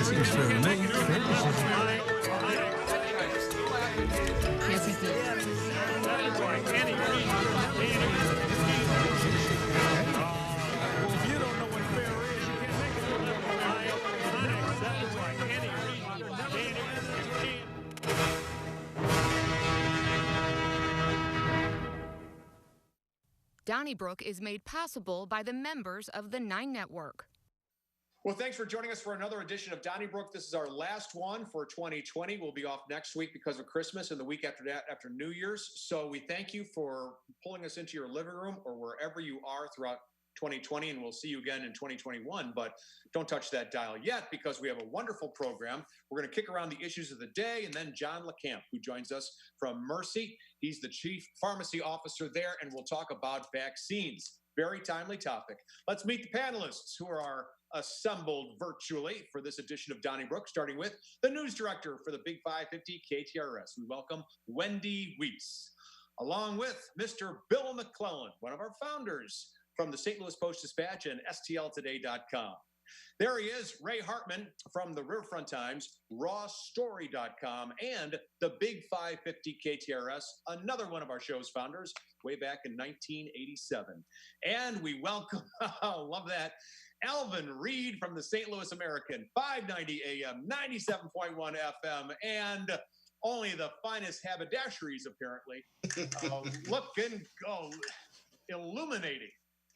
decisions were made. Fair decisions. Yes, he did. Donnybrook is made possible by the members of the 9 Network. Well, thanks for joining us for another edition of Donnybrook. This is our last one for 2020. We'll be off next week because of Christmas and the week after that, after New Year's. So we thank you for pulling us into your living room or wherever you are throughout 2020, and we'll see you again in 2021. But don't touch that dial yet because we have a wonderful program. We're going to kick around the issues of the day, and then Jon Lakamp, who joins us from Mercy. He's the chief pharmacy officer there, and we'll talk about vaccines. Very timely topic. Let's meet the panelists who are assembled virtually for this edition of Donnybrook, starting with the news director for the Big 550 KTRS. We welcome Wendy Wiese, along with Mr. Bill McClellan, one of our founders from the St. Louis Post-Dispatch and STLtoday.com. There he is, Ray Hartmann from the Riverfront Times, rawstory.com, and the Big 550 KTRS, another one of our show's founders, way back in 1987. And we welcome, love that, Alvin Reid from the St. Louis American, 590 AM, 97.1 FM, and only the finest haberdasheries, apparently, looking, illuminating.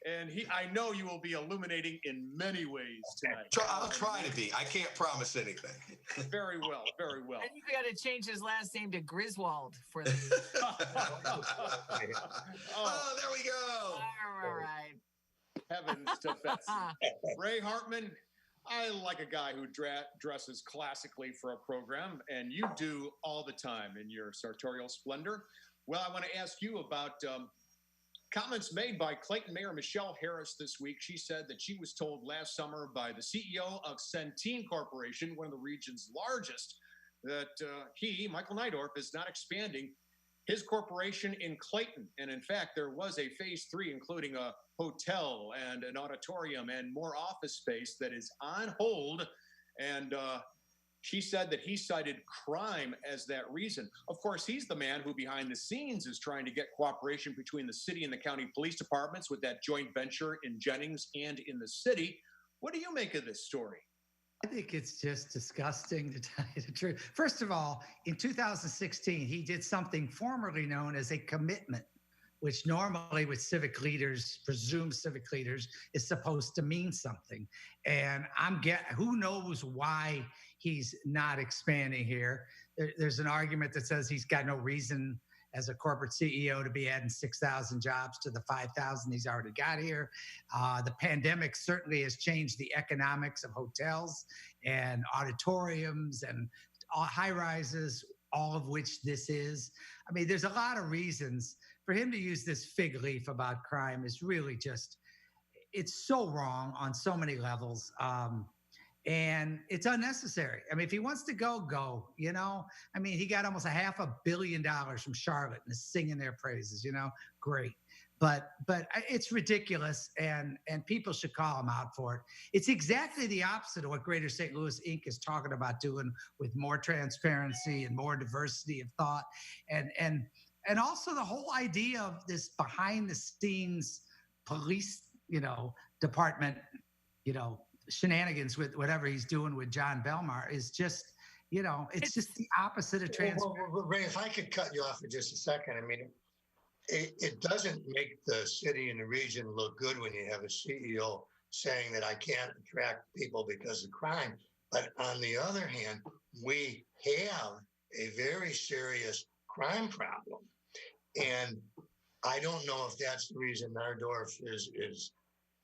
And I know you will be illuminating in many ways tonight. I'll try to be. I can't promise anything. Very well, very well. I think we got to change his last name to Griswold for the. Oh, there we go. All right. Heavens to fence. Ray Hartmann, I like a guy who dresses classically for a program, and you do all the time in your sartorial splendor. Well, I want to ask you about comments made by Clayton Mayor Michelle Harris this week. She said that she was told last summer by the CEO of Centene Corporation, one of the region's largest, that he, Michael Neidorff, is not expanding his corporation in Clayton. And in fact, there was a phase 3, including a hotel and an auditorium and more office space that is on hold. And she said that he cited crime as that reason. Of course, he's the man who behind the scenes is trying to get cooperation between the city and the county police departments with that joint venture in Jennings and in the city. What do you make of this story? I think it's just disgusting, to tell you the truth. First of all, in 2016, he did something formerly known as a commitment, which normally with civic leaders, presumed civic leaders, is supposed to mean something. And who knows why he's not expanding here. There's an argument that says he's got no reason as a corporate CEO to be adding 6,000 jobs to the 5,000 he's already got here. The pandemic certainly has changed the economics of hotels and auditoriums and high rises, all of which this is. I mean, there's a lot of reasons for him to use this fig leaf about crime is really just, it's so wrong on so many levels. And it's unnecessary. I mean, if he wants to go, you know? I mean, he got almost $500 million from Charlotte and is singing their praises, you know? Great. But it's ridiculous, and people should call him out for it. It's exactly the opposite of what Greater St. Louis Inc. is talking about doing with more transparency and more diversity of thought. And also the whole idea of this behind the scenes police, department, shenanigans with whatever he's doing with John Belmar is just, it's just the opposite of transparency. Well, Ray, if I could cut you off for just a second. I mean, it doesn't make the city and the region look good when you have a CEO saying that I can't attract people because of crime. But on the other hand, we have a very serious crime problem. And I don't know if that's the reason Neidorff is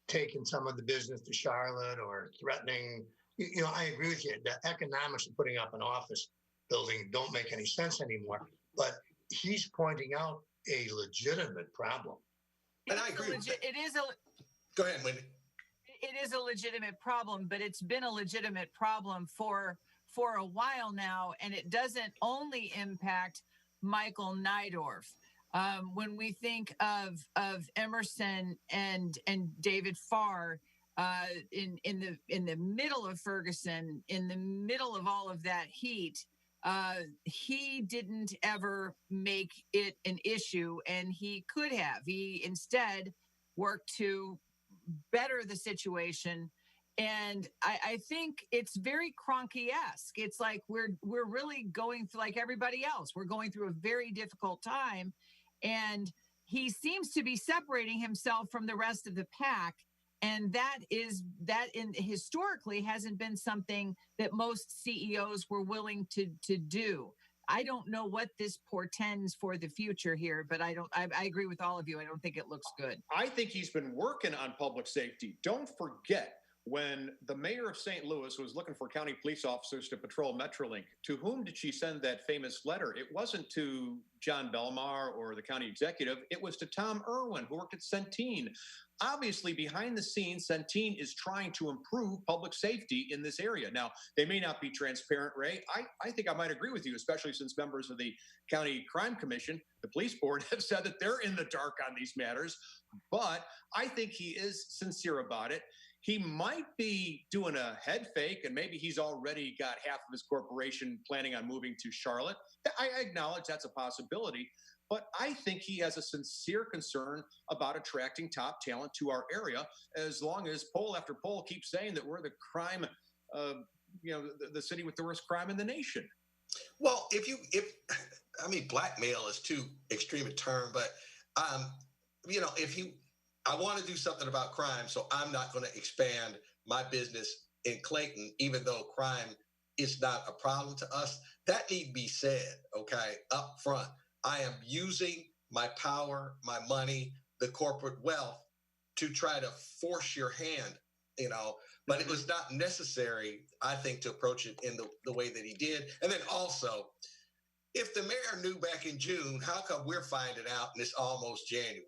taking some of the business to Charlotte or threatening. I agree with you. The economics of putting up an office building don't make any sense anymore. But he's pointing out a legitimate problem. And I agree with that. It is a. Go ahead, Wendy. It is a legitimate problem, but it's been a legitimate problem for a while now, and it doesn't only impact Michael Neidorff. When we think of Emerson and David Farr, in the middle of Ferguson, in the middle of all of that heat. He didn't ever make it an issue, and he could have. He instead worked to better the situation. And I think it's very Kroenke-esque. It's like we're really going through, like everybody else, we're going through a very difficult time. And he seems to be separating himself from the rest of the pack. And that historically hasn't been something that most CEOs were willing to do. I don't know what this portends for the future here, but I agree with all of you. I don't think it looks good. I think he's been working on public safety. Don't forget, when the mayor of St. Louis was looking for county police officers to patrol Metrolink, to whom did she send that famous letter? It wasn't to John Belmar or the county executive. It was to Tom Irwin, who worked at Centene. Obviously, behind the scenes, Centene is trying to improve public safety in this area. Now, they may not be transparent, Ray. I think I might agree with you, especially since members of the County Crime Commission, the police board, have said that they're in the dark on these matters. But I think he is sincere about it. He might be doing a head fake, and maybe he's already got half of his corporation planning on moving to Charlotte. I acknowledge that's a possibility, but I think he has a sincere concern about attracting top talent to our area, as long as poll after poll keeps saying that we're the crime, the city with the worst crime in the nation. Well, blackmail is too extreme a term, but I want to do something about crime, so I'm not going to expand my business in Clayton, even though crime is not a problem to us. That need be said, okay, up front. I am using my power, my money, the corporate wealth to try to force your hand, but it was not necessary, I think, to approach it in the way that he did. And then also, if the mayor knew back in June, how come we're finding out and it's almost January?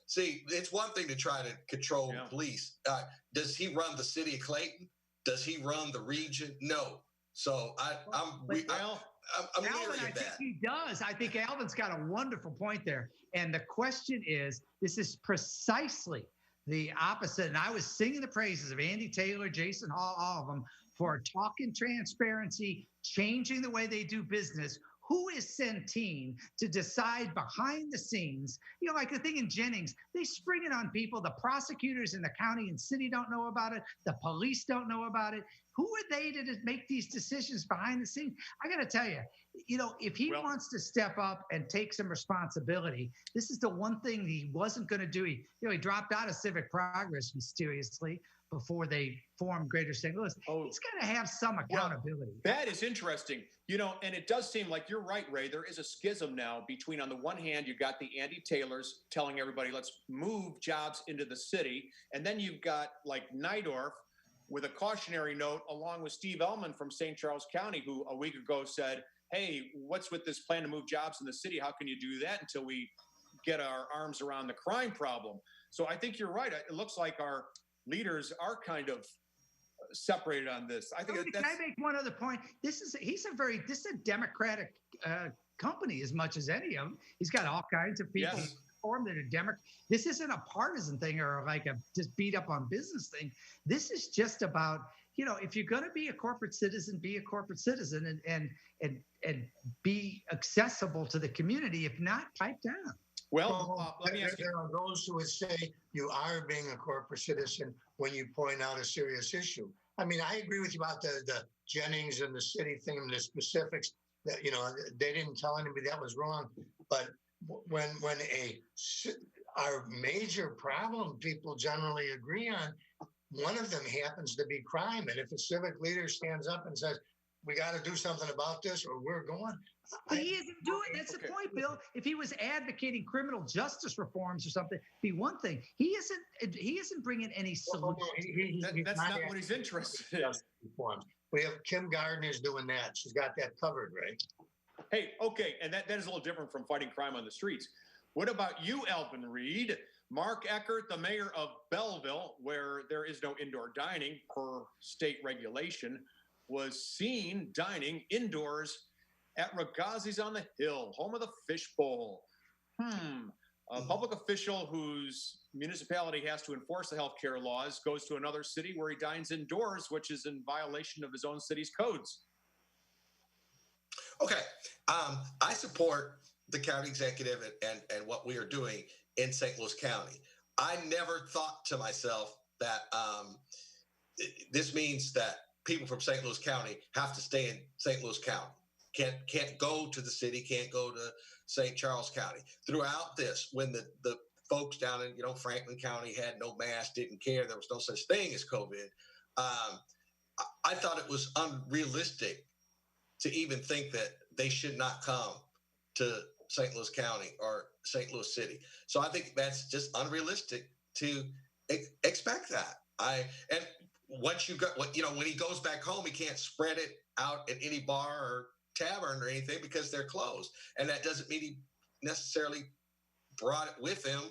See, it's one thing to try to control police. Does he run the city of Clayton? Does he run the region? No. So I'm leery of that. He does. I think Alvin's got a wonderful point there. And the question is, this is precisely the opposite. And I was singing the praises of Andy Taylor, Jason Hall, all of them, for talking transparency, changing the way they do business. Who is Centene to decide behind the scenes? Like the thing in Jennings, they spring it on people. The prosecutors in the county and city don't know about it. The police don't know about it. Who are they to make these decisions behind the scenes? I got to tell you, if he wants to step up and take some responsibility, this is the one thing he wasn't going to do. He dropped out of Civic Progress mysteriously before they formed Greater St. Louis. He's got to have some accountability. That is interesting. And it does seem like you're right, Ray. There is a schism now between, on the one hand, you've got the Andy Taylors telling everybody, let's move jobs into the city. And then you've got like Nydorf with a cautionary note, along with Steve Ellman from St. Charles County, who a week ago said, hey, what's with this plan to move jobs in the city? How can you do that until we get our arms around the crime problem? So I think you're right. It looks like our leaders are kind of separated on this. I think Can I make one other point? This is a Democratic company as much as any of them. He's got all kinds of people formed that are Democrat. This isn't a partisan thing or like a just beat up on business thing. This is just about, if you're going to be a corporate citizen, be a corporate citizen and be accessible to the community. If not, pipe down. Well, let me ask you. There are those who would say you are being a corporate citizen when you point out a serious issue. I mean, I agree with you about the Jennings and the city thing and the specifics that, they didn't tell anybody that was wrong. But when our major problem people generally agree on, one of them happens to be crime. And if a civic leader stands up and says, we got to do something about this or we're going. But he isn't doing it. That's the point, Bill. If he was advocating criminal justice reforms or something, it'd be one thing. He isn't bringing any solution. That's not what he's interested in. Reforms. We have Kim Gardner's doing that. She's got that covered, right? Hey, okay, and that is a little different from fighting crime on the streets. What about you, Alvin Reid? Mark Eckert, the mayor of Belleville, where there is no indoor dining per state regulation, was seen dining indoors at Ragazzi's on the Hill, home of the Fishbowl. A public official whose municipality has to enforce the healthcare laws goes to another city where he dines indoors, which is in violation of his own city's codes. Okay. I support the county executive and what we are doing in St. Louis County. I never thought to myself that this means that people from St. Louis County have to stay in St. Louis County. Can't go to the city, can't go to St. Charles County. Throughout this, when the folks down in Franklin County had no mask, didn't care, there was no such thing as COVID. I thought it was unrealistic to even think that they should not come to St. Louis County or St. Louis City. So I think that's just unrealistic to expect that. And once you got when he goes back home, he can't spread it out at any bar or tavern or anything because they're closed. And that doesn't mean he necessarily brought it with him,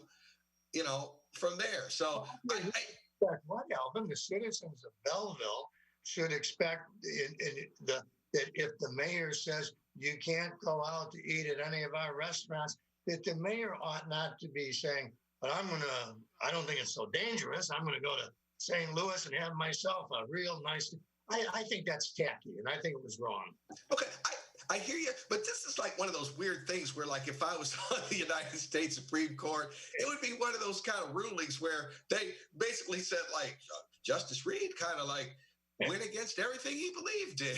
from there. So what, Alvin? The citizens of Belleville should expect that if the mayor says you can't go out to eat at any of our restaurants, that the mayor ought not to be saying, but I don't think it's so dangerous. I'm going to go to St. Louis and have myself a real nice. I think that's tacky, and I think it was wrong. Okay, I hear you, but this is like one of those weird things where, like, if I was on the United States Supreme Court, it would be one of those kind of rulings where they basically said, like, Justice Reid kind of like went against everything he believed in.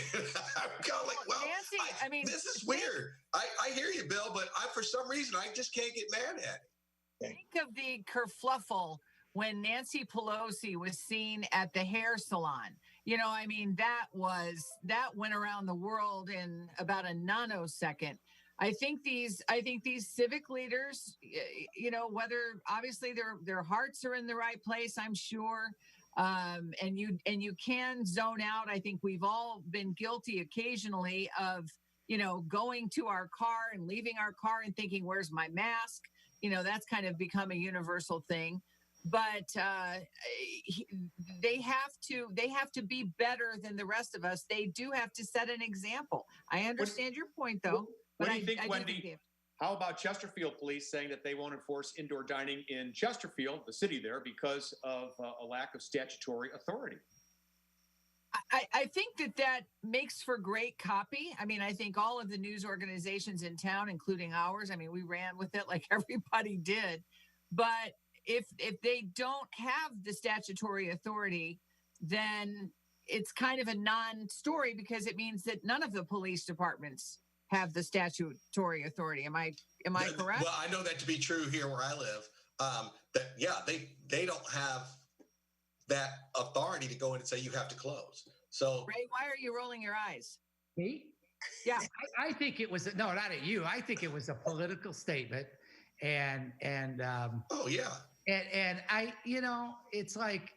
I'm kind of like, well, Nancy, this is weird. I hear you, Bill, but for some reason, I just can't get mad at it. Think of the kerfluffle when Nancy Pelosi was seen at the hair salon. That went around the world in about a nanosecond. I think these civic leaders, whether obviously their hearts are in the right place, I'm sure. And you can zone out. I think we've all been guilty occasionally of, going to our car and leaving our car and thinking, where's my mask? That's kind of become a universal thing. But they have to be better than the rest of us. They do have to set an example. I understand your point, though. What do you think, Wendy? How about Chesterfield police saying that they won't enforce indoor dining in Chesterfield, the city there, because of a lack of statutory authority? I think that makes for great copy. I think all of the news organizations in town, including ours, we ran with it like everybody did. But if they don't have the statutory authority, then it's kind of a non-story because it means that none of the police departments have the statutory authority. Am I correct? Well, I know that to be true here where I live. They don't have that authority to go in and say you have to close. So, Ray, why are you rolling your eyes? Me? Yeah, I think it was not at you. I think it was a political statement, and oh yeah. And it's like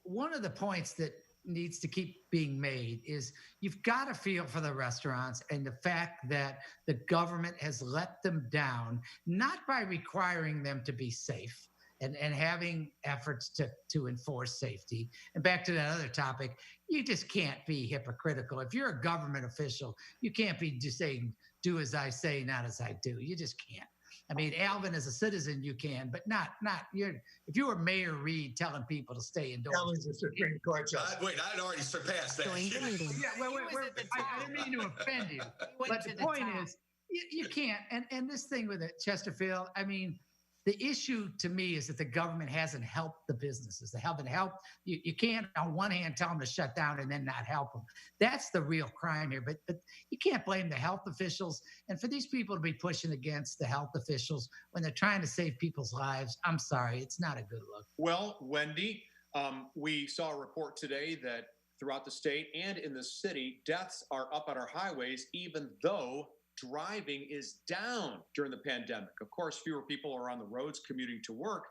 one of the points that needs to keep being made is you've got to feel for the restaurants and the fact that the government has let them down, not by requiring them to be safe and having efforts to enforce safety. And back to that other topic, you just can't be hypocritical. If you're a government official, you can't be just saying, do as I say, not as I do. You just can't. Alvin, as a citizen, you can, but not you. If you were Mayor Reid telling people to stay indoors, Alvin's the Supreme Court justice. I'd already surpassed that. Join the meeting. Yeah, I didn't mean to offend you, but the point is, you can't. And this thing with Chesterfield, the issue to me is that the government hasn't helped the businesses. They haven't helped. You can't, on one hand, tell them to shut down and then not help them. That's the real crime here. But you can't blame the health officials. And for these people to be pushing against the health officials when they're trying to save people's lives, I'm sorry, it's not a good look. Well, Wendy, we saw a report today that throughout the state and in the city, deaths are up on our highways, even though driving is down during the pandemic. Of course, fewer people are on the roads commuting to work.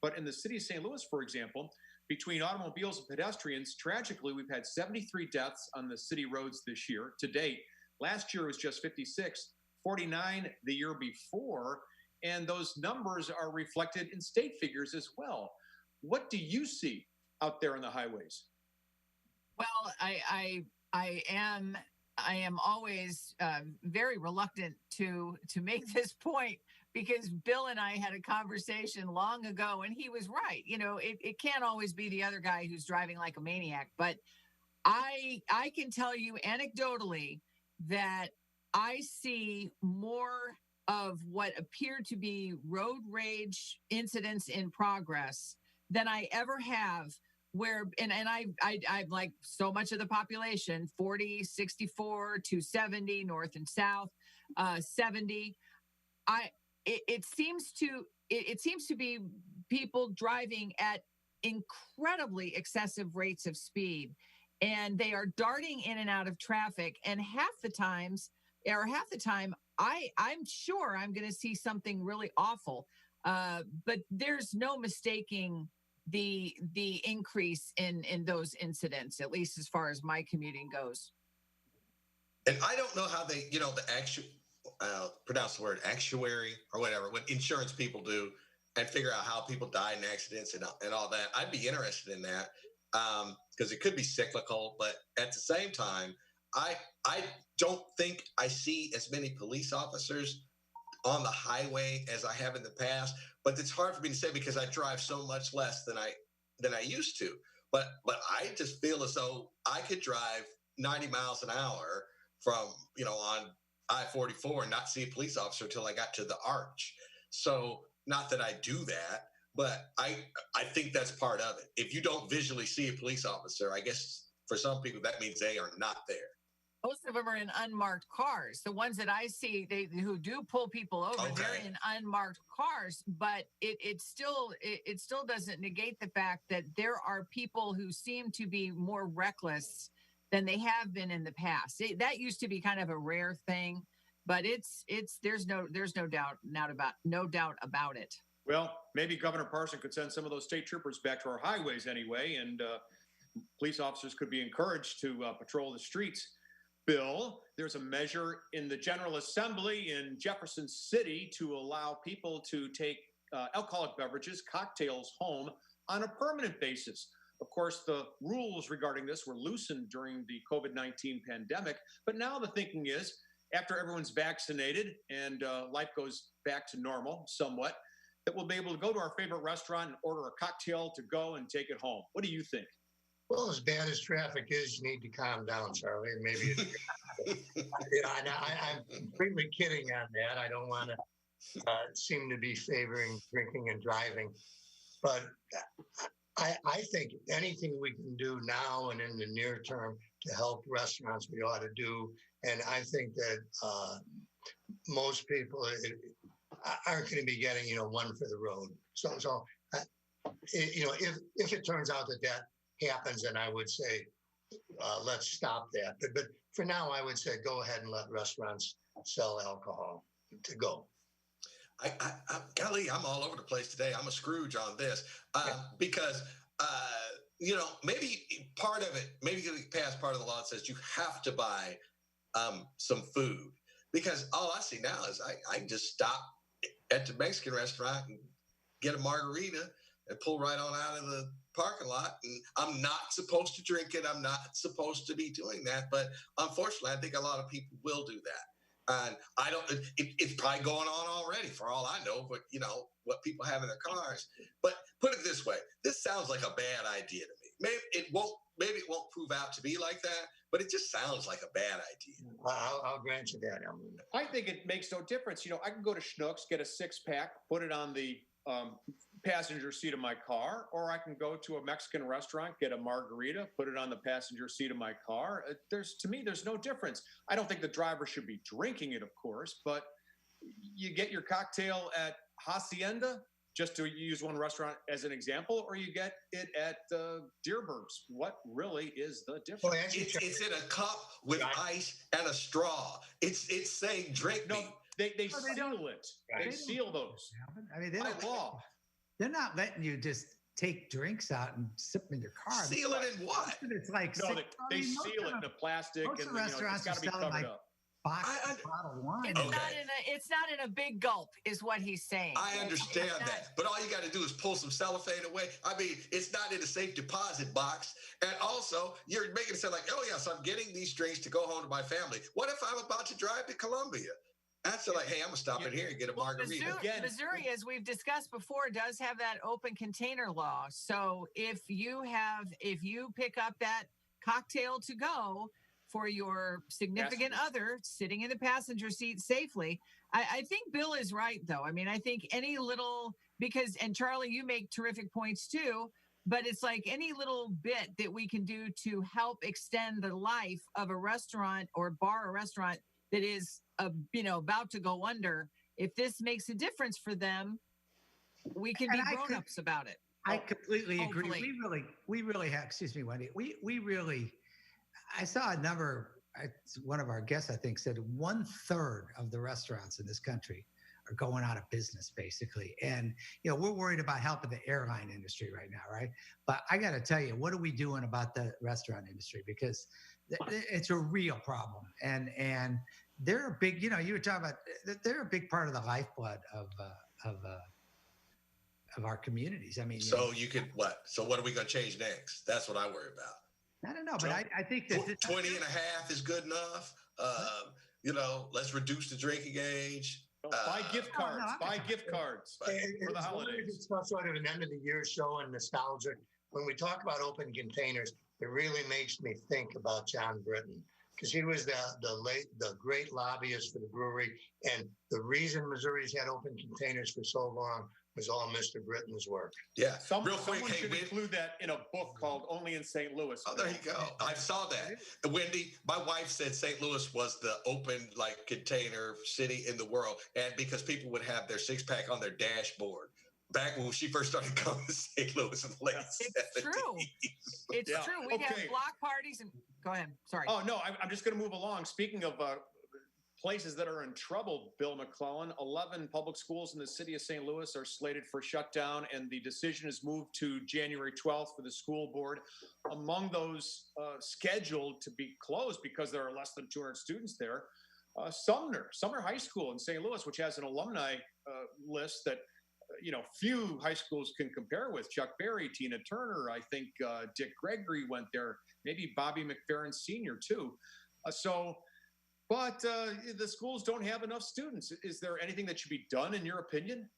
But in the city of St. Louis, for example, between automobiles and pedestrians, tragically, we've had 73 deaths on the city roads this year to date. Last year was just 56, 49 the year before. And those numbers are reflected in state figures as well. What do you see out there on the highways? Well, I am always very reluctant to make this point because Bill and I had a conversation long ago, and he was right. You know, it can't always be the other guy who's driving like a maniac. But I can tell you anecdotally that I see more of what appear to be road rage incidents in progress than I ever have. Where and I'm like so much of the population, 40, 64, 270, north and south, 70. It seems to be people driving at incredibly excessive rates of speed, and they are darting in and out of traffic. And half the time, I'm sure I'm going to see something really awful. But there's no mistaking the increase in those incidents, at least as far as my commuting goes. And I don't know how they, the pronounce the word actuary or whatever, what insurance people do, and figure out how people die in accidents and all that. I'd be interested in that because it could be cyclical, but at the same time, I don't think I see as many police officers on the highway as I have in the past. But it's hard for me to say because I drive so much less than I used to. But I just feel as though I could drive 90 miles an hour from on I-44 and not see a police officer until I got to the arch. So not that I do that, but I think that's part of it. If you don't visually see a police officer, I guess for some people that means they are not there. Most of them are in unmarked cars. The ones that I see, who do pull people over, Okay. They're in unmarked cars. But it still doesn't negate the fact that there are people who seem to be more reckless than they have been in the past. That used to be kind of a rare thing, but there's no doubt about it. Well, maybe Governor Parson could send some of those state troopers back to our highways anyway, and police officers could be encouraged to patrol the streets. Bill, there's a measure in the General Assembly in Jefferson City to allow people to take alcoholic beverages, cocktails home on a permanent basis. Of course, the rules regarding this were loosened during the COVID-19 pandemic, but now the thinking is after everyone's vaccinated and life goes back to normal somewhat, that we'll be able to go to our favorite restaurant and order a cocktail to go and take it home. What do you think? Well, as bad as traffic is, you need to calm down, Charlie. And maybe I'm completely kidding on that. I don't want to seem to be favoring drinking and driving. But I think anything we can do now and in the near term to help restaurants, we ought to do. And I think that most people aren't going to be getting, one for the road. So if it turns out that happens, and I would say let's stop that. But for now, I would say go ahead and let restaurants sell alcohol to go. Golly, I'm all over the place today. I'm a Scrooge on this because maybe part of it, maybe pass part of the law that says you have to buy some food, because all I see now is I can just stop at the Mexican restaurant and get a margarita and pull right on out of the parking lot. And I'm not supposed to drink it. I'm not supposed to be doing that. But unfortunately, I think a lot of people will do that. And I don't, it's probably going on already for all I know, but what people have in their cars. But put it this way, this sounds like a bad idea to me. Maybe it won't prove out to be like that, but it just sounds like a bad idea. I'll grant you that. I think it makes no difference. I can go to Schnucks, get a 6-pack, put it on the passenger seat of my car, or I can go to a Mexican restaurant, get a margarita, put it on the passenger seat of my car. To me, there's no difference. I don't think the driver should be drinking it, of course, but you get your cocktail at Hacienda, just to use one restaurant as an example, or you get it at Deerberg's. What really is the difference? Well, it's in a cup with ice and a straw. It's saying drink me. They seal it. They seal those. I mean, by law. They're not letting you just take drinks out and sip them in your car. Seal it in what? It's like they seal it in a plastic, and restaurants it's got to be covered up. Bottled wine. It's not in a big gulp, is what he's saying. I understand that, but all you got to do is pull some cellophane away. I mean, it's not in a safe deposit box, and also you're making it sound like, oh yes, I'm getting these drinks to go home to my family. What if I'm about to drive to Columbia? I'd say like, hey, I'm gonna stop in here and get a margarita. Missouri, as we've discussed before, does have that open container law. So if you pick up that cocktail to go for your significant other sitting in the passenger seat safely, I think Bill is right, though. I mean, I think any little, and Charlie, you make terrific points too, but it's like any little bit that we can do to help extend the life of a restaurant or bar or restaurant that is about to go under. If this makes a difference for them, we can be grown-ups about it. I completely agree. Hopefully. We really have, excuse me, Wendy, we really, I saw a number, one of our guests, I think, said 1/3 of the restaurants in this country are going out of business, basically. And, we're worried about helping the airline industry right now, right? But I got to tell you, what are we doing about the restaurant industry? Because it's a real problem. And they're a big, you were talking about, they're a big part of the lifeblood of our communities. I mean, so you could what? So what are we going to change next? That's what I worry about. I don't know, but I think that 20 and a half is good enough. Let's reduce the drinking age. Buy gift cards. Buy gift cards for the holidays. It's sort of an end of the year show and nostalgia. When we talk about open containers, it really makes me think about John Brennan, because he was the great lobbyist for the brewery, and the reason Missouri's had open containers for so long was all Mr. Britton's work. Yeah. Real quick, someone should include that in a book called Only in St. Louis. Oh, there you go. I saw that. Wendy, my wife said St. Louis was the open container city in the world, and because people would have their 6-pack on their dashboard. Back when she first started coming to St. Louis in the late 70s. It's true. It's true. We'd have block parties and go ahead. Sorry. Oh, no, I'm just going to move along. Speaking of places that are in trouble, Bill McClellan, 11 public schools in the city of St. Louis are slated for shutdown, and the decision is moved to January 12th for the school board. Among those scheduled to be closed because there are less than 200 students there, Sumner High School in St. Louis, which has an alumni list that few high schools can compare with. Chuck Berry, Tina Turner, I think Dick Gregory went there, maybe Bobby McFerrin Sr. too. But the schools don't have enough students. Is there anything that should be done, in your opinion?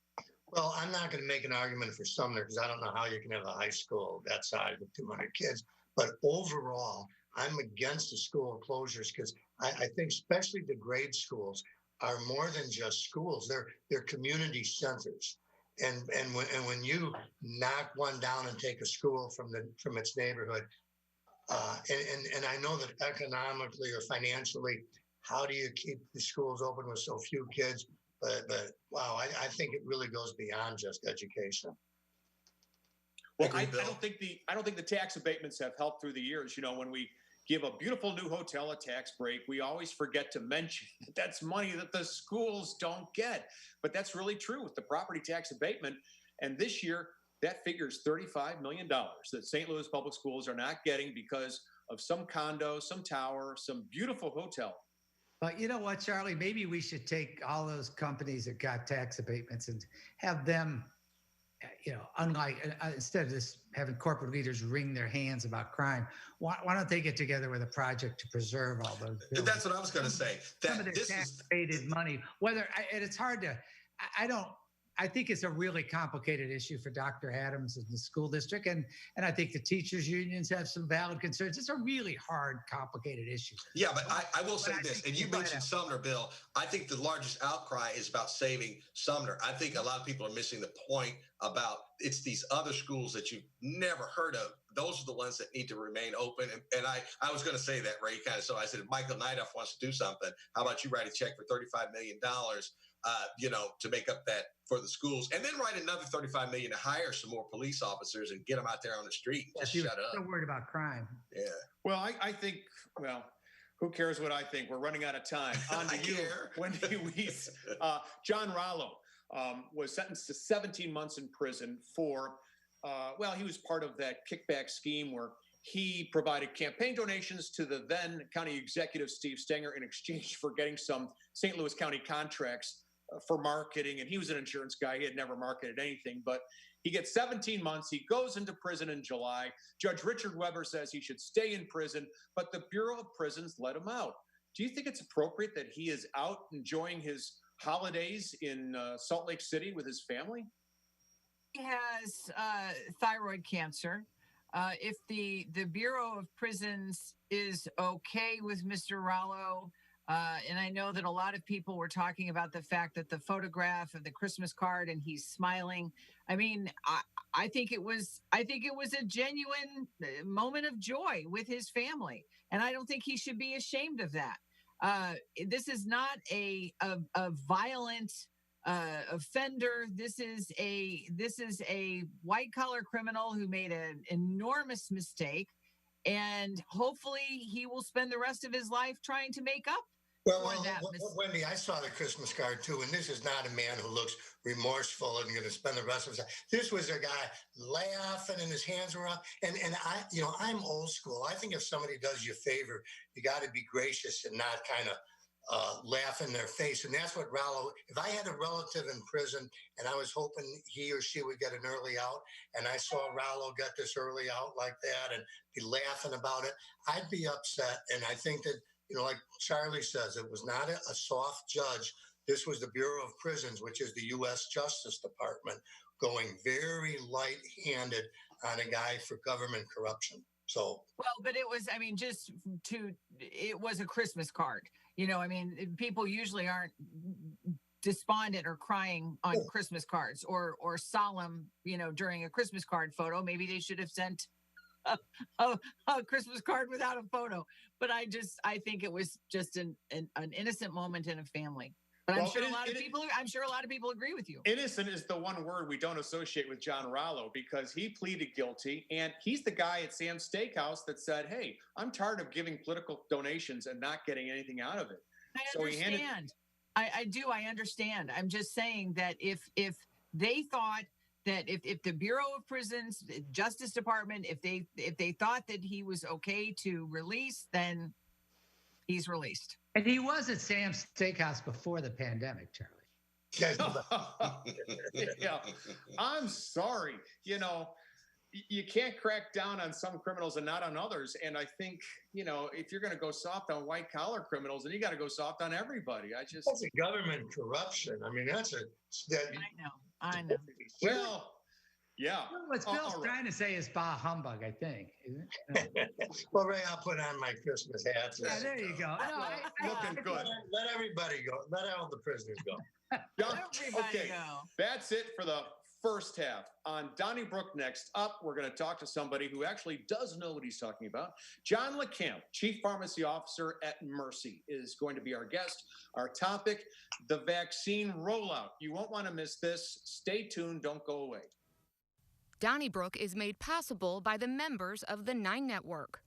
Well, I'm not going to make an argument for Sumner because I don't know how you can have a high school that size with 200 kids. But overall, I'm against the school closures because I think especially the grade schools are more than just schools. They're community centers. And when you knock one down and take a school from its neighborhood, and I know that economically or financially, how do you keep the schools open with so few kids? But wow, I think it really goes beyond just education. Well, I don't think the tax abatements have helped through the years. When we give a beautiful new hotel a tax break, we always forget to mention that that's money that the schools don't get. But that's really true with the property tax abatement. And this year, that figures $35 million that St. Louis public schools are not getting because of some condo, some tower, some beautiful hotel. But you know what, Charlie? Maybe we should take all those companies that got tax abatements and have them, instead of just having corporate leaders wring their hands about crime, why don't they get together with a project to preserve all those buildings? That's what I was going to say. Some of this tax-abated money, and it's hard to, I think it's a really complicated issue for Dr. Adams and the school district. And I think the teachers unions have some valid concerns. It's a really hard, complicated issue. Yeah, but I will say this, and you mentioned Sumner, Bill. I think the largest outcry is about saving Sumner. I think a lot of people are missing the point about it's these other schools that you've never heard of. Those are the ones that need to remain open. And I was going to say that, Ray, kind of. So I said, if Michael Nidoff wants to do something, how about you write a check for $35 million, to make up that for the schools, and then write another $35 million to hire some more police officers and get them out there on the street and just shut up. So worried about crime. Yeah. Well, I think, who cares what I think? We're running out of time. On to you, Wendy Wiese. John Rollo was sentenced to 17 months in prison for, he was part of that kickback scheme where he provided campaign donations to the then county executive, Steve Stenger, in exchange for getting some St. Louis County contracts for marketing. And he was an insurance guy. He had never marketed anything, but he gets 17 months. He goes into prison in July. Judge Richard Weber says he should stay in prison, but the Bureau of Prisons let him out. Do you think it's appropriate that he is out enjoying his holidays in Salt Lake City with his family? He has thyroid cancer. If the Bureau of Prisons is okay with Mr. Rallo, and I know that a lot of people were talking about the fact that the photograph of the Christmas card and he's smiling. I mean, I think it was a genuine moment of joy with his family, and I don't think he should be ashamed of that. This is not a violent offender. This is a white collar criminal who made an enormous mistake, and hopefully he will spend the rest of his life trying to make up. Wendy, I saw the Christmas card too, and this is not a man who looks remorseful and going to spend the rest of his life. This was a guy laughing and his hands were up. And I'm old school. I think if somebody does you a favor, you got to be gracious and not kind of laugh in their face. And that's what Rallo, if I had a relative in prison and I was hoping he or she would get an early out, and I saw Rallo get this early out like that and be laughing about it, I'd be upset. And I think that, like Charlie says, it was not a soft judge. This was the Bureau of Prisons, which is the U.S. Justice Department, going very light-handed on a guy for government corruption. So, well, but it was, it was a Christmas card. People usually aren't despondent or crying on Christmas cards or solemn, during a Christmas card photo. Maybe they should have sent a Christmas card without a photo. But I think it was just an innocent moment in a family. But I'm sure a lot of people agree with you. Innocent is the one word we don't associate with Jon Rallo, because he pleaded guilty, and he's the guy at Sam's Steakhouse that said, "Hey, I'm tired of giving political donations and not getting anything out of it." I understand. I do. I understand. I'm just saying that if they thought that if the Bureau of Prisons, the Justice Department, if they thought that he was okay to release, then he's released. And he was at Sam's Steakhouse before the pandemic, Charlie. Yeah, I'm sorry. You can't crack down on some criminals and not on others. And I think, if you're going to go soft on white collar criminals, then you got to go soft on everybody. That's a government corruption. I mean, I know. Well, yeah. What Bill's trying to say is bah humbug, I think. Isn't it? Well, Ray, I'll put on my Christmas hat. Yeah, there you go. Looking good. Let everybody go. Let all the prisoners go. Okay, that's it for the first half. On Donnybrook Next Up, we're going to talk to somebody who actually does know what he's talking about. Jon Lakamp, Chief Pharmacy Officer at Mercy, is going to be our guest. Our topic, the vaccine rollout. You won't want to miss this. Stay tuned. Don't go away. Donnybrook is made possible by the members of the 9 Network.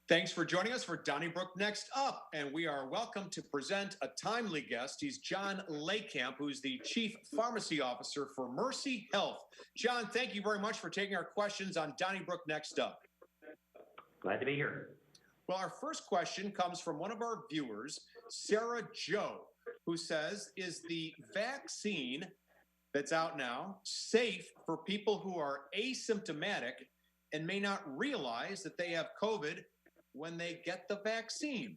Thanks for joining us for Donnybrook Next Up. And we are welcome to present a timely guest. He's Jon Lakamp, who's the Chief Pharmacy Officer for Mercy Health. Jon, thank you very much for taking our questions on Donnybrook Next Up. Glad to be here. Well, our first question comes from one of our viewers, Sarah Joe, who says, is the vaccine that's out now safe for people who are asymptomatic and may not realize that they have COVID when they get the vaccine?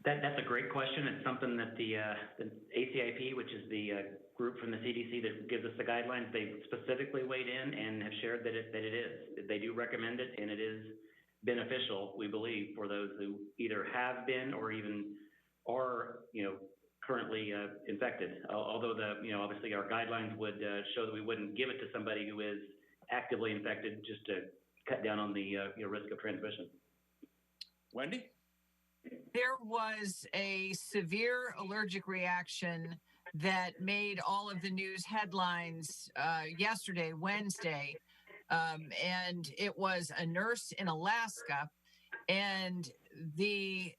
That's a great question. It's something that the ACIP, which is the group from the CDC that gives us the guidelines, they specifically weighed in and have shared that it is. They do recommend it, and it is beneficial, we believe, for those who either have been or even are, currently infected. Although obviously our guidelines would show that we wouldn't give it to somebody who is actively infected, just to cut down on the risk of transmission. Wendy? There was a severe allergic reaction that made all of the news headlines yesterday, Wednesday, and it was a nurse in Alaska. And the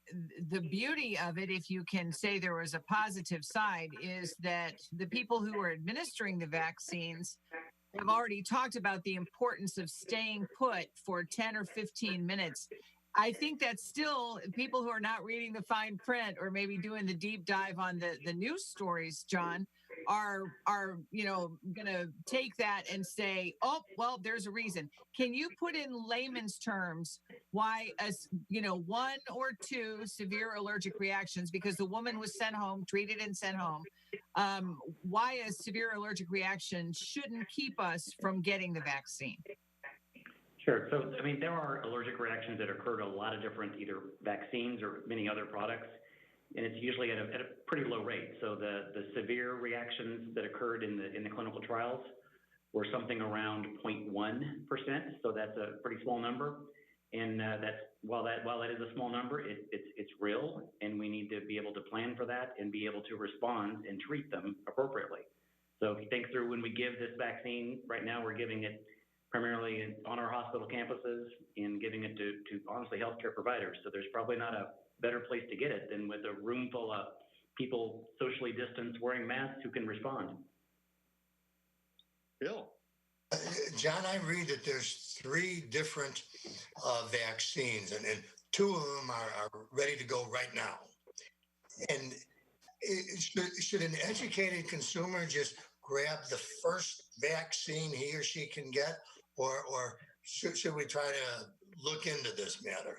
beauty of it, if you can say there was a positive side, is that the people who are administering the vaccines have already talked about the importance of staying put for 10 or 15 minutes. I think that's still people who are not reading the fine print or maybe doing the deep dive on the news stories, Jon, are going to take that and say, oh, well, there's a reason. Can you put in layman's terms why one or two severe allergic reactions, because the woman was sent home, treated and sent home, why a severe allergic reaction shouldn't keep us from getting the vaccine? Sure. So, I mean, there are allergic reactions that occur to a lot of different either vaccines or many other products, and it's usually at a pretty low rate. So the severe reactions that occurred in the clinical trials were something around 0.1%. So that's a pretty small number. And that's while that is a small number, it's real, and we need to be able to plan for that and be able to respond and treat them appropriately. So if you think through when we give this vaccine, right now we're giving it primarily on our hospital campuses and giving it to honestly healthcare providers. So there's probably not a better place to get it than with a room full of people socially distanced wearing masks who can respond. Bill. Jon, I read that there's 3 different vaccines, and 2 of them are ready to go right now. And should an educated consumer just grab the first vaccine he or she can get, or should we try to look into this matter?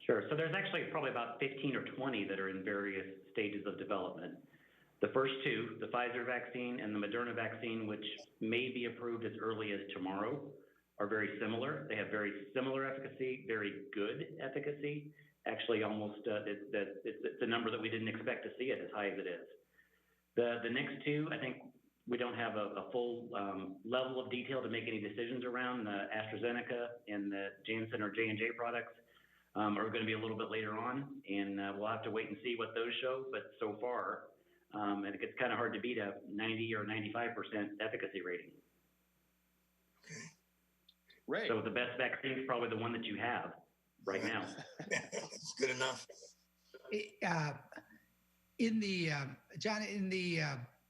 Sure. So there's actually probably about 15 or 20 that are in various stages of development. The first 2, the Pfizer vaccine and the Moderna vaccine, which may be approved as early as tomorrow, are very similar. They have very similar efficacy, very good efficacy. Actually, almost it's a number that we didn't expect to see it as high as it is. The next 2, I think we don't have a full level of detail to make any decisions around. The AstraZeneca and the Janssen or J&J products are going to be a little bit later on, and we'll have to wait and see what those show. But so far, I think it's kind of hard to beat a 90 or 95% efficacy rating. Okay. Ray. So the best vaccine is probably the one that you have right now. That's good enough. Jon, in the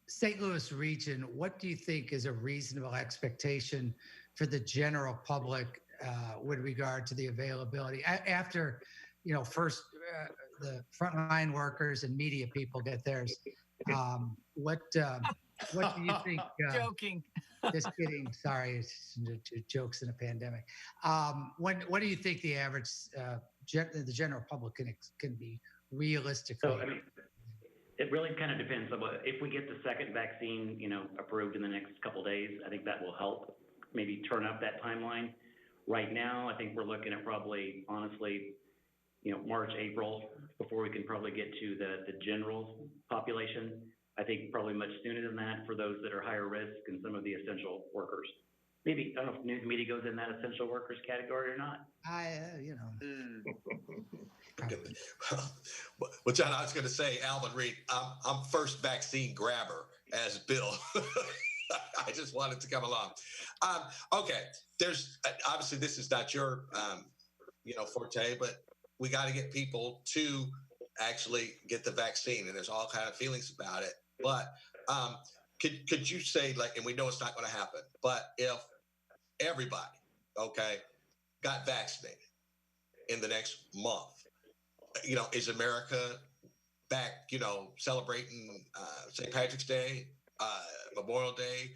St. Louis region, what do you think is a reasonable expectation for the general public with regard to the availability after, first the frontline workers and media people get theirs? What do you think? Joking. Just kidding. Sorry, it's jokes in a pandemic. What do you think the average, the general public can be realistically? So, I mean, it really kind of depends on if we get the second vaccine, approved in the next couple of days. I think that will help maybe turn up that timeline. Right now, I think we're looking at probably, honestly, March, April before we can probably get to the general population. I think probably much sooner than that for those that are higher risk and some of the essential workers. Maybe, I don't know if news media goes in that essential workers category or not. Well, Jon, I was going to say, Alvin Reid, I'm first vaccine grabber as Bill. I just wanted to come along. Okay, there's obviously this is not your forte, but we got to get people to actually get the vaccine, and there's all kind of feelings about it. But could you say, like, and we know it's not going to happen, but if everybody, got vaccinated in the next month, is America back, celebrating St. Patrick's Day, Memorial Day,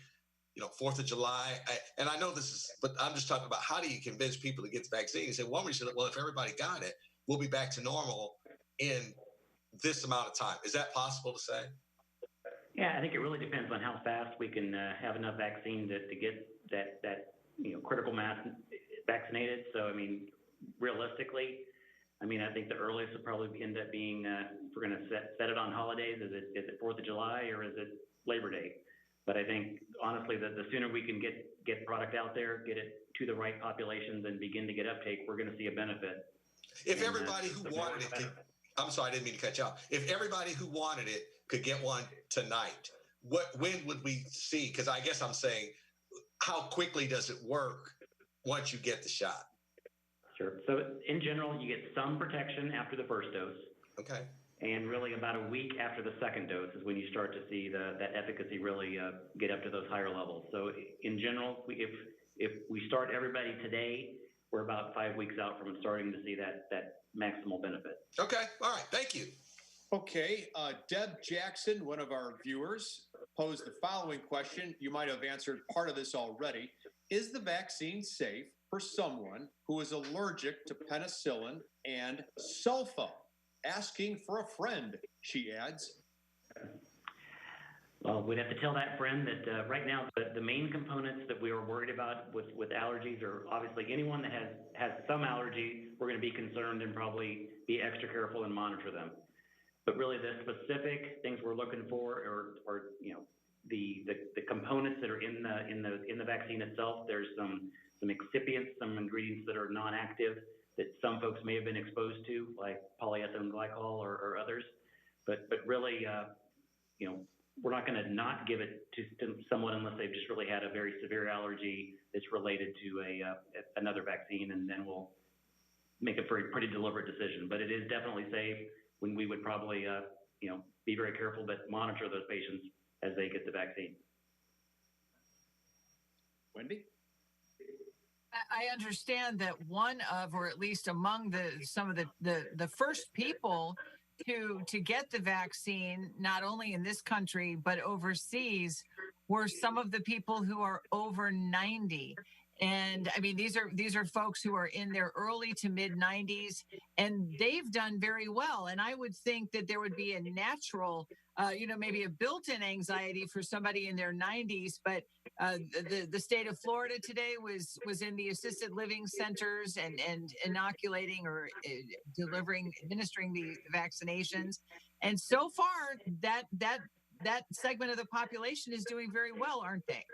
4th of July? And I know this is, but I'm just talking about how do you convince people to get the vaccine? You say, one reason, well, if everybody got it, we'll be back to normal in this amount of time. Is that possible to say? Yeah, I think it really depends on how fast we can have enough vaccine to get that critical mass vaccinated. So, I mean, realistically, I think the earliest would probably end up being, if we're going to set it on holidays, is it 4th of July or is it Labor Day? But I think, honestly, that the sooner we can get product out there, get it to the right populations and begin to get uptake, we're going to see a benefit. If everybody who wanted it I'm sorry, I didn't mean to cut you off. If everybody who wanted it could get one tonight, when would we see? Because I guess I'm saying, how quickly does it work once you get the shot? Sure. So in general, you get some protection after the first dose. Okay. And really about a week after the second dose is when you start to see that efficacy really get up to those higher levels. So in general, if we start everybody today, we're about 5 weeks out from starting to see that maximal benefit. Okay. All right. Thank you. Okay. Deb Jackson, one of our viewers, posed the following question. You might have answered part of this already. Is the vaccine safe for someone who is allergic to penicillin and sulfa? Asking for a friend, she adds. Well, we'd have to tell that friend that right now the main components that we are worried about with allergies are obviously anyone that has some allergy, we're going to be concerned and probably be extra careful and monitor them. But really the specific things we're looking for are the components that are in the vaccine itself. There's some excipients, some ingredients that are non-active that some folks may have been exposed to, like polyethylene glycol or others. But really, we're not going to not give it to someone unless they've just really had a very severe allergy that's related to another vaccine, and then we'll make a pretty deliberate decision. But it is definitely safe. When we would probably, be very careful, but monitor those patients as they get the vaccine. Wendy? I understand that one of, or at least among some of the first people to get the vaccine, not only in this country but overseas, were some of the people who are over 90. And I mean, these are folks who are in their early to mid 90s, and they've done very well. And I would think that there would be a natural, maybe a built-in anxiety for somebody in their 90s. But the state of Florida today was in the assisted living centers and inoculating or administering the vaccinations. And so far, that segment of the population is doing very well, aren't they?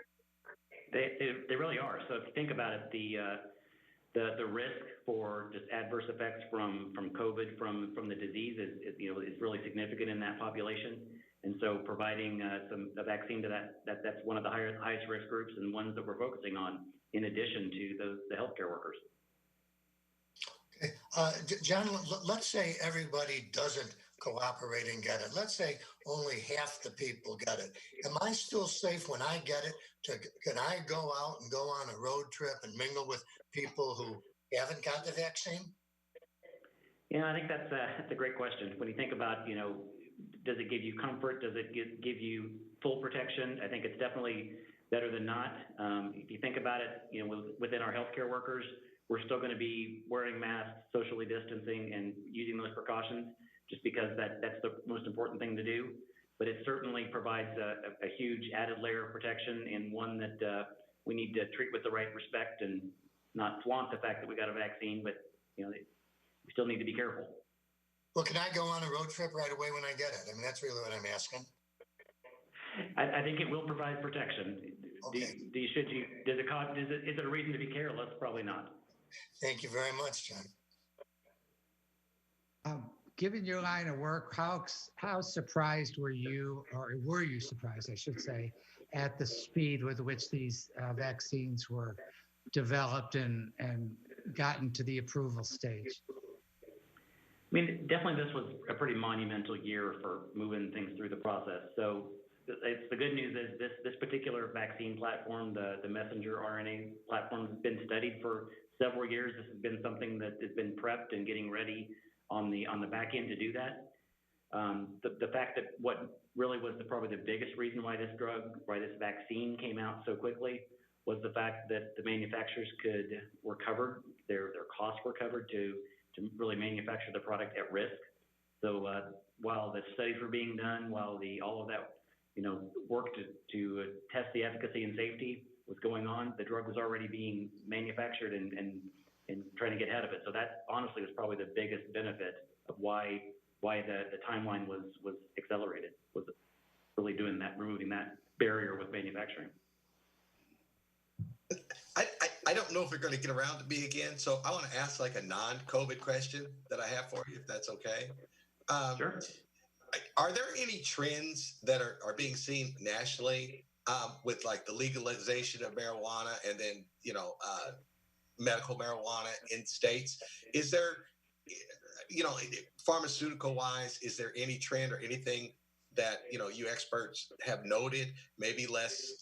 They really are. So if you think about it, the risk for just adverse effects from COVID, from the disease is really significant in that population. And so providing a vaccine to that's one of the highest risk groups and ones that we're focusing on in addition to the healthcare workers. Okay. John, let's say everybody doesn't cooperate and get it. Let's say only half the people get it. Am I still safe when I get it? Can I go out and go on a road trip and mingle with people who haven't got the vaccine? Yeah, I think that's a great question. When you think about, does it give you comfort? Does it give you full protection? I think it's definitely better than not. If you think about it, within our healthcare workers, we're still going to be wearing masks, socially distancing, and using those precautions just because that's the most important thing to do. But it certainly provides a huge added layer of protection, and one that we need to treat with the right respect and not flaunt the fact that we got a vaccine, but we still need to be careful. Well, can I go on a road trip right away when I get it? I mean, that's really what I'm asking. I think it will provide protection. Okay. Is it a reason to be careless? Probably not. Thank you very much, John. Given your line of work, how surprised were you surprised, I should say, at the speed with which these vaccines were developed and gotten to the approval stage? I mean, definitely this was a pretty monumental year for moving things through the process. So the good news is this particular vaccine platform, the messenger RNA platform, has been studied for several years. This has been something that has been prepped and getting ready on the back end to do that. The fact that what really was probably the biggest reason why this vaccine came out so quickly was the fact that the manufacturers were covered, their costs were covered to really manufacture the product at risk. So while the studies were being done, while all of that work to test the efficacy and safety was going on, the drug was already being manufactured and trying to get ahead of it. So that honestly was probably the biggest benefit of why the timeline was accelerated, was really doing that, removing that barrier with manufacturing. I don't know if we're going to get around to me again, so I want to ask like a non-COVID question that I have for you, if that's okay. Sure. Are there any trends that are being seen nationally with like the legalization of marijuana and then, medical marijuana in states. Is there, pharmaceutical wise, is there any trend or anything that, you experts have noted, maybe less,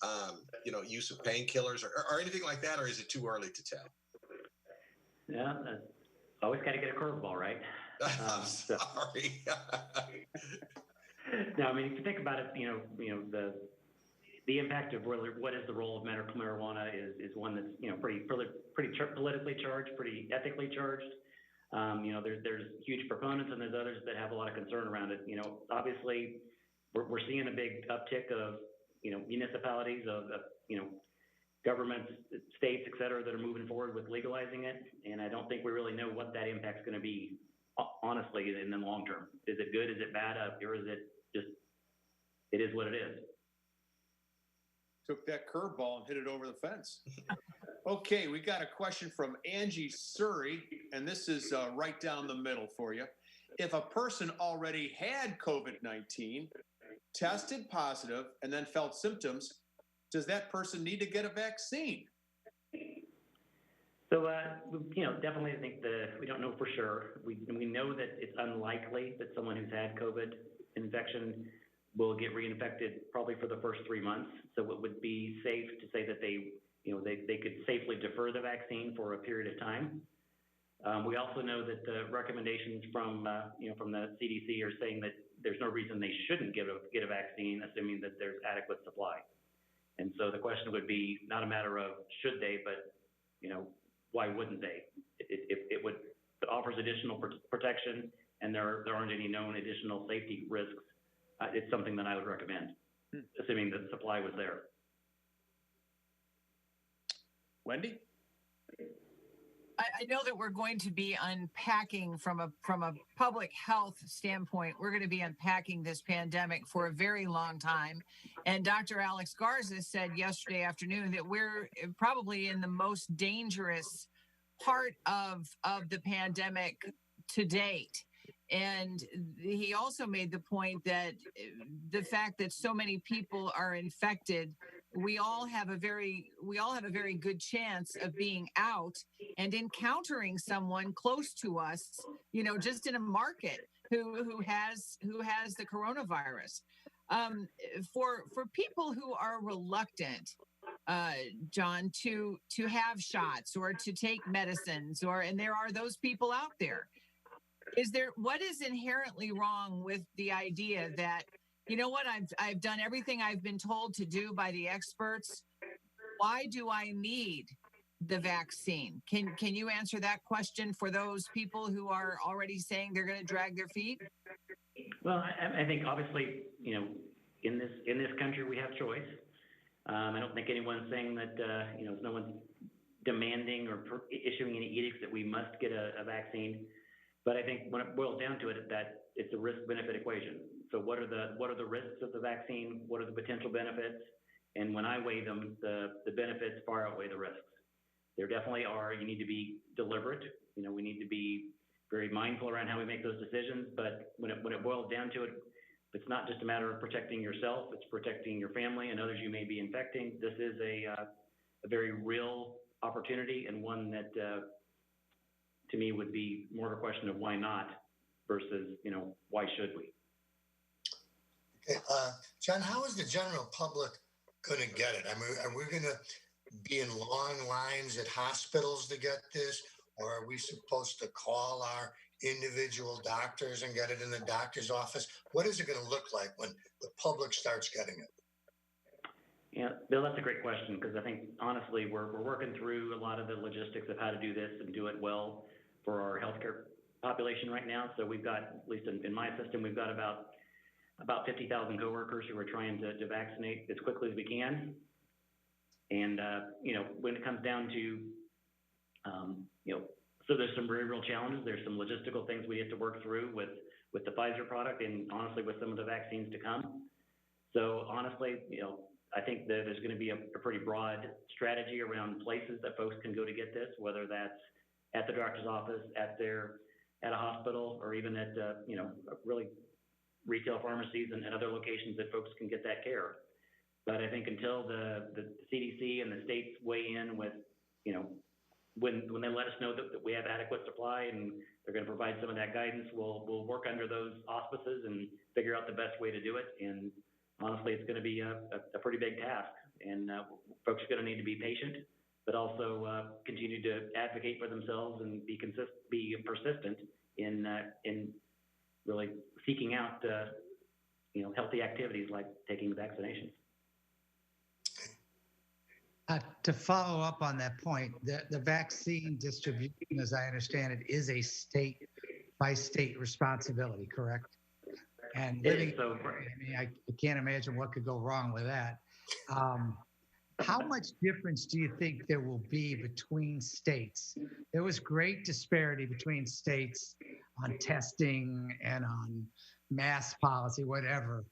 use of painkillers or anything like that, or is it too early to tell? Yeah, always got to get a curveball, right? I'm sorry. No, I mean, if you think about it, the impact of really what is the role of medical marijuana is one that's pretty politically charged, pretty ethically charged. There's huge proponents and there's others that have a lot of concern around it. Obviously, we're seeing a big uptick of municipalities, of governments, states, et cetera, that are moving forward with legalizing it. And I don't think we really know what that impact's going to be, honestly, in the long term. Is it good? Is it bad? Or is it just, it is what it is? Took that curveball and hit it over the fence. Okay, we got a question from Angie Surrey, and this is right down the middle for you. If a person already had COVID-19, tested positive, and then felt symptoms, does that person need to get a vaccine? So, definitely I think we don't know for sure. We know that it's unlikely that someone who's had COVID infection will get reinfected probably for the first 3 months. So it would be safe to say that they could safely defer the vaccine for a period of time. We also know that the recommendations from the CDC are saying that there's no reason they shouldn't get a vaccine, assuming that there's adequate supply. And so the question would be not a matter of should they, but why wouldn't they? It offers additional protection, and there aren't any known additional safety risks. It's something that I would recommend, assuming that supply was there. Wendy? I know that we're going to be unpacking from a public health standpoint. We're going to be unpacking this pandemic for a very long time. And Dr. Alex Garza said yesterday afternoon that we're probably in the most dangerous part of the pandemic to date. And he also made the point that the fact that so many people are infected, we all have a very good chance of being out and encountering someone close to us, just in a market who has the coronavirus. For people who are reluctant, Jon, to have shots or to take medicines, and there are those people out there. What is inherently wrong with the idea that, I've done everything I've been told to do by the experts. Why do I need the vaccine? Can you answer that question for those people who are already saying they're going to drag their feet? Well, I think obviously, in this country we have choice. I don't think anyone's saying that no one's demanding or issuing any edicts that we must get a vaccine. But I think when it boils down to it, that it's a risk-benefit equation. So what are the risks of the vaccine? What are the potential benefits? And when I weigh them, the benefits far outweigh the risks. There definitely are. You need to be deliberate. We need to be very mindful around how we make those decisions. But when it boils down to it, it's not just a matter of protecting yourself. It's protecting your family and others you may be infecting. This is a very real opportunity, and one that to me would be more of a question of why not versus, why should we? Okay, Jon, how is the general public going to get it? I mean, are we going to be in long lines at hospitals to get this? Or are we supposed to call our individual doctors and get it in the doctor's office? What is it going to look like when the public starts getting it? Yeah, Bill, that's a great question, because I think, honestly, we're working through a lot of the logistics of how to do this and do it well for our healthcare population right now. So we've got, at least in my system, we've got about 50,000 coworkers who are trying to vaccinate as quickly as we can. And, when it comes down to, so there's some very real challenges. There's some logistical things we have to work through with the Pfizer product and honestly with some of the vaccines to come. So honestly, I think that there's going to be a pretty broad strategy around places that folks can go to get this, whether that's at the doctor's office, at a hospital, or even at, really retail pharmacies and other locations that folks can get that care. But I think until the CDC and the states weigh in with, when they let us know that we have adequate supply and they're going to provide some of that guidance, we'll work under those auspices and figure out the best way to do it. And honestly, it's going to be a pretty big task, and folks are going to need to be patient, but also continue to advocate for themselves and be persistent in really seeking out healthy activities like taking vaccinations. To follow up on that point, the vaccine distribution, as I understand it, is a state by state responsibility, correct? And living, so, I mean, I can't imagine what could go wrong with that. How much difference do you think there will be between states? There was great disparity between states on testing and on mask policy, whatever.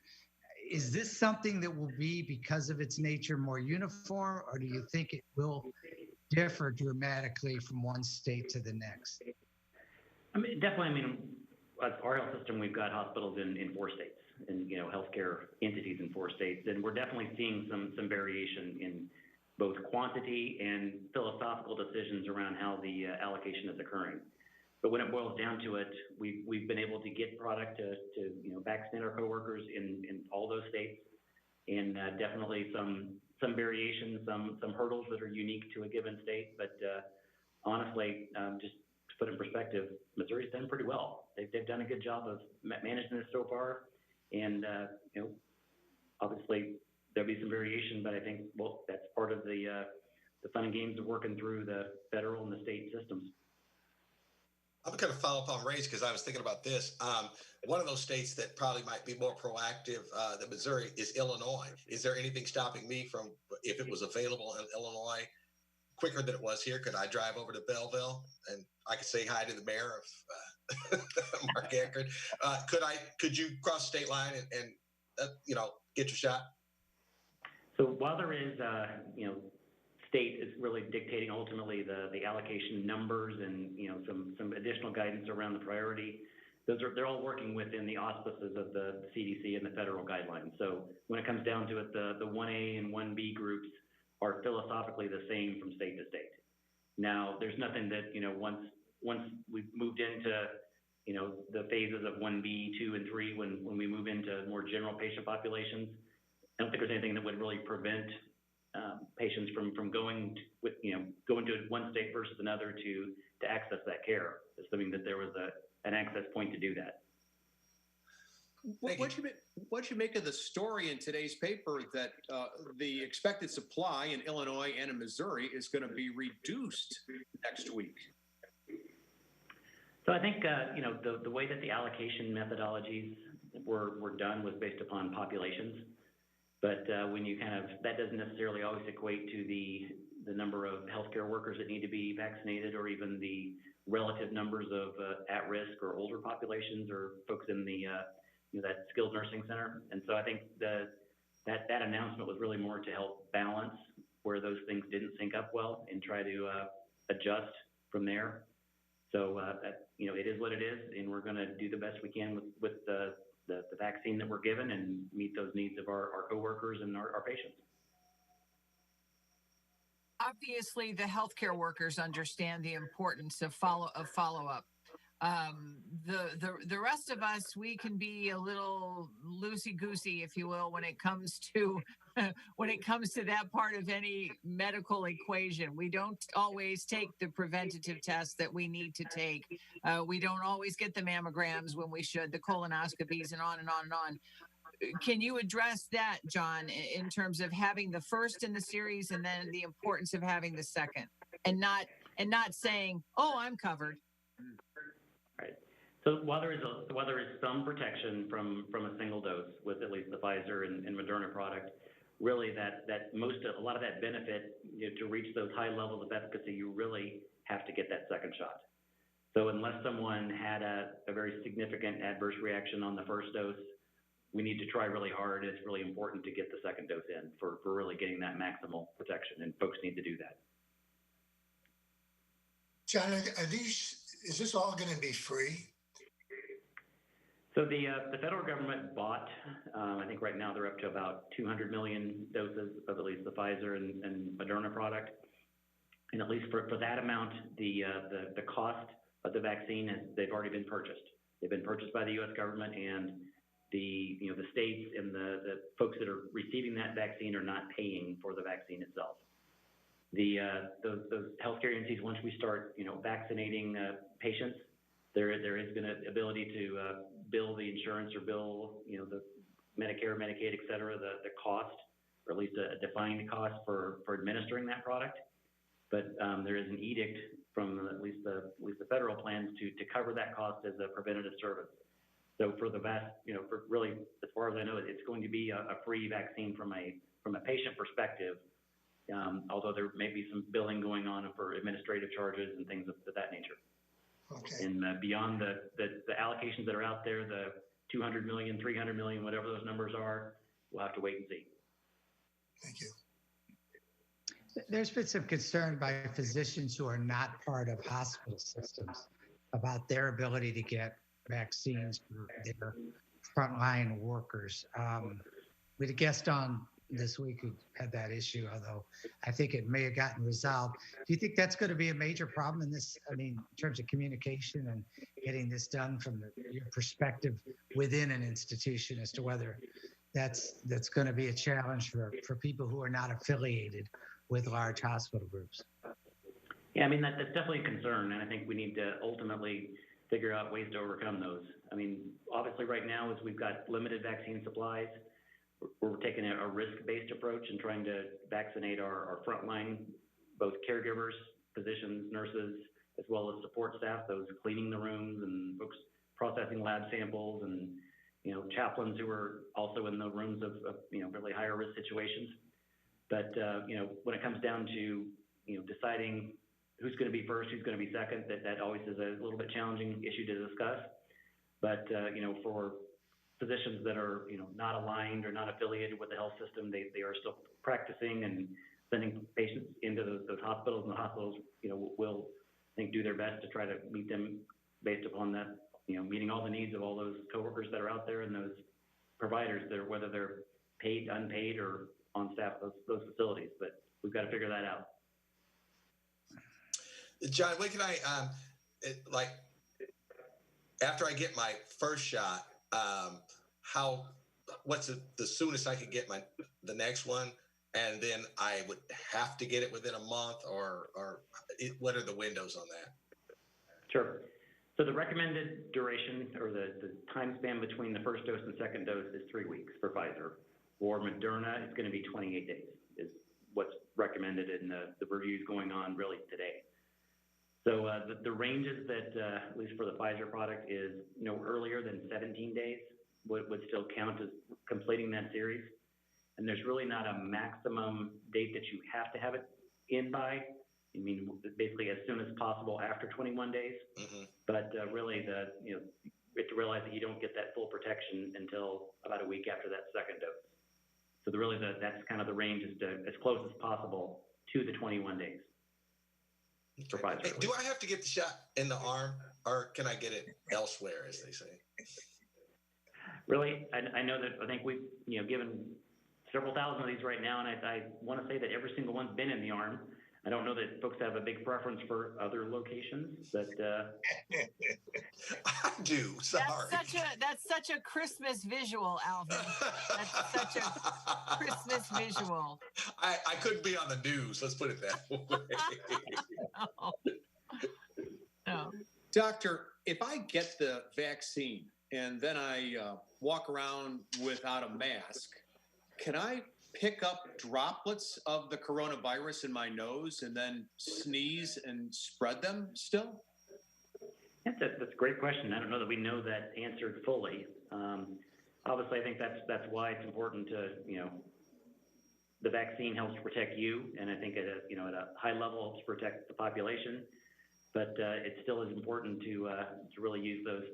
Is this something that will be, because of its nature, more uniform, or do you think it will differ dramatically from one state to the next? I mean, definitely. I mean, our health system, we've got hospitals in 4 states, and healthcare entities in 4 states, and we're definitely seeing some variation in both quantity and philosophical decisions around how the allocation is occurring. But when it boils down to it, we've been able to get product to vaccinate our coworkers in all those states, and definitely some variations, some hurdles that are unique to a given state. But honestly, just to put it in perspective, Missouri's done pretty well. They've done a good job of managing this so far, and obviously there'll be some variation, but I think that's part of the fun and games of working through the federal and the state systems. I'm going to follow up on Ray's because I was thinking about this. One of those states that probably might be more proactive than Missouri is Illinois. Is there anything stopping me from, if it was available in Illinois quicker than it was here, could I drive over to Belleville and I could say hi to the mayor of Mark Ankerd? Could you cross the state line and get your shot? So while there is, state is really dictating ultimately the allocation numbers and some additional guidance around the priority. They're all working within the auspices of the CDC and the federal guidelines. So when it comes down to it, the 1A and 1B groups are philosophically the same from state to state. Now, there's nothing that once we've moved into the phases of 1B, 2, and 3, when we move into more general patient populations, I don't think there's anything that would really prevent patients from going to one state versus another to access that care, assuming that there was an access point to do that. What you make of the story in today's paper that the expected supply in Illinois and in Missouri is going to be reduced next week? So I think the way that the allocation methodologies were done was based upon populations. But when you that doesn't necessarily always equate to the number of healthcare workers that need to be vaccinated, or even the relative numbers of at-risk or older populations or folks in the that skilled nursing center. And so I think that announcement was really more to help balance where those things didn't sync up well and try to adjust from there. So it is what it is, and we're going to do the best we can with the vaccine that we're given and meet those needs of our coworkers and our patients. Obviously, the healthcare workers understand the importance of follow-up. The rest of us, we can be a little loosey-goosey, if you will, when it comes to that part of any medical equation. We don't always take the preventative tests that we need to take. We don't always get the mammograms when we should, the colonoscopies, and on and on and on. Can you address that, Jon, in terms of having the first in the series and then the importance of having the second, and not saying, "Oh, I'm covered"? Right. So while there is some protection from a single dose with at least the Pfizer and Moderna product, really a lot of that benefit, to reach those high levels of efficacy, you really have to get that second shot. So unless someone had a very significant adverse reaction on the first dose, we need to try really hard. It's really important to get the second dose in for really getting that maximal protection, and folks need to do that. Jon, is this all going to be free? So the federal government bought, I think right now they're up to about 200 million doses of at least the Pfizer and Moderna product. And at least for that amount, the cost of the vaccine they've already been purchased. They've been purchased by the U.S. government, and the states and the folks that are receiving that vaccine are not paying for the vaccine itself. Those healthcare agencies, once we start vaccinating patients, there is going to ability to bill the insurance or bill the Medicare, Medicaid, et cetera, the cost, or at least a defined cost for administering that product. But there is an edict from at least the federal plans to cover that cost as a preventative service. So for the for really, as far as I know, it's going to be a free vaccine from a patient perspective. Although there may be some billing going on for administrative charges and things of that nature. Okay. And beyond the allocations that are out there, the 200 million, 300 million, whatever those numbers are, we'll have to wait and see. Thank you. There's been some concern by physicians who are not part of hospital systems about their ability to get vaccines for their frontline workers. We had a guest on this week who had that issue, although I think it may have gotten resolved. Do you think that's going to be a major problem in this? I mean, in terms of communication and getting this done from your perspective within an institution, as to whether that's going to be a challenge for people who are not affiliated with large hospital groups? Yeah, I mean, that's definitely a concern, and I think we need to ultimately figure out ways to overcome those. I mean, obviously right now, as we've got limited vaccine supplies, we're taking a risk-based approach and trying to vaccinate our frontline, both caregivers, physicians, nurses, as well as support staff, those cleaning the rooms and folks processing lab samples, and chaplains who are also in the rooms of really higher risk situations. But when it comes down to deciding who's going to be first, who's going to be second, that always is a little bit challenging issue to discuss. But for physicians that are not aligned or not affiliated with the health system, they are still practicing and sending patients into those hospitals, and the hospitals will, I think, do their best to try to meet them based upon that, meeting all the needs of all those coworkers that are out there and those providers that are, whether they're paid, unpaid, or on staff of those facilities. But we've got to figure that out. John, when can I after I get my first shot, what's the soonest I could get the next one, and then I would have to get it within a month, or what are the windows on that? Sure. So the recommended duration, or the time span between the first dose and second dose, is 3 weeks for Pfizer. For Moderna, it's going to be 28 days is what's recommended in the reviews going on really today. So the ranges that, at least for the Pfizer product, is no earlier than 17 days would still count as completing that series. And there's really not a maximum date that you have to have it in by. I mean, basically as soon as possible after 21 days. Mm-hmm. But really, you have to realize that you don't get that full protection until about a week after that second dose. So that's kind of the range, is to as close as possible to the 21 days. For Pfizer. Hey, do I have to get the shot in the arm, or can I get it elsewhere, as they say? Really, I know that I think we've given several thousand of these right now, and I want to say that every single one's been in the arm. I don't know that folks have a big preference for other locations, but I do. Sorry. That's such a Christmas visual, Alvin. That's such a Christmas visual. I couldn't be on the news. Let's put it that way. No. Doctor, if I get the vaccine and then I walk around without a mask, can I pick up droplets of the coronavirus in my nose and then sneeze and spread them still? That's a great question. I don't know that we know that answered fully. Obviously, I think that's why it's important to, the vaccine helps protect you, and I think at a high level helps protect the population. But it still is important to really use those,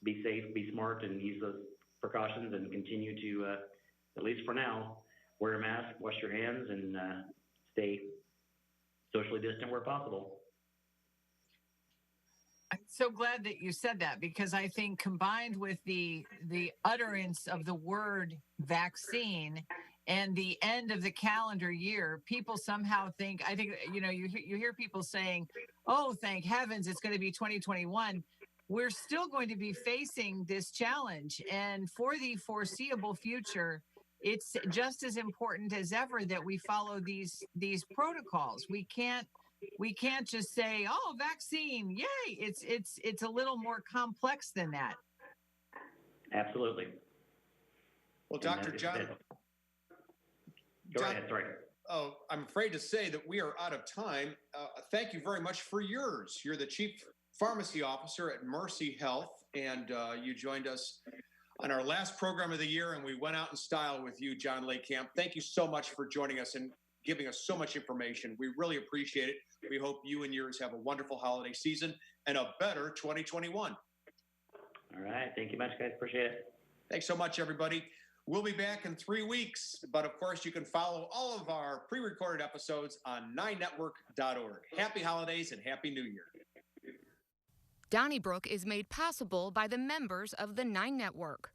be safe, be smart, and use those precautions, and continue to, at least for now, wear a mask, wash your hands, and stay socially distant where possible. I'm so glad that you said that, because I think combined with the utterance of the word vaccine and the end of the calendar year, people somehow think, I think, you hear people saying, oh, thank heavens, it's going to be 2021. We're still going to be facing this challenge. And for the foreseeable future, it's just as important as ever that we follow these protocols. We can't just say, oh, vaccine, yay. It's a little more complex than that. Absolutely. Well, Dr. Jon. Go ahead, sorry. Oh, I'm afraid to say that we are out of time. Thank you very much for yours. You're the Chief Pharmacy Officer at Mercy Health, and you joined us on our last program of the year, and we went out in style with you, Jon Lakamp. Thank you so much for joining us and giving us so much information. We really appreciate it. We hope you and yours have a wonderful holiday season and a better 2021. All right. Thank you much, guys. Appreciate it. Thanks so much, everybody. We'll be back in 3 weeks, but of course, you can follow all of our pre-recorded episodes on 9network.org. Happy holidays and Happy New Year. Donnybrook is made possible by the members of the 9 Network.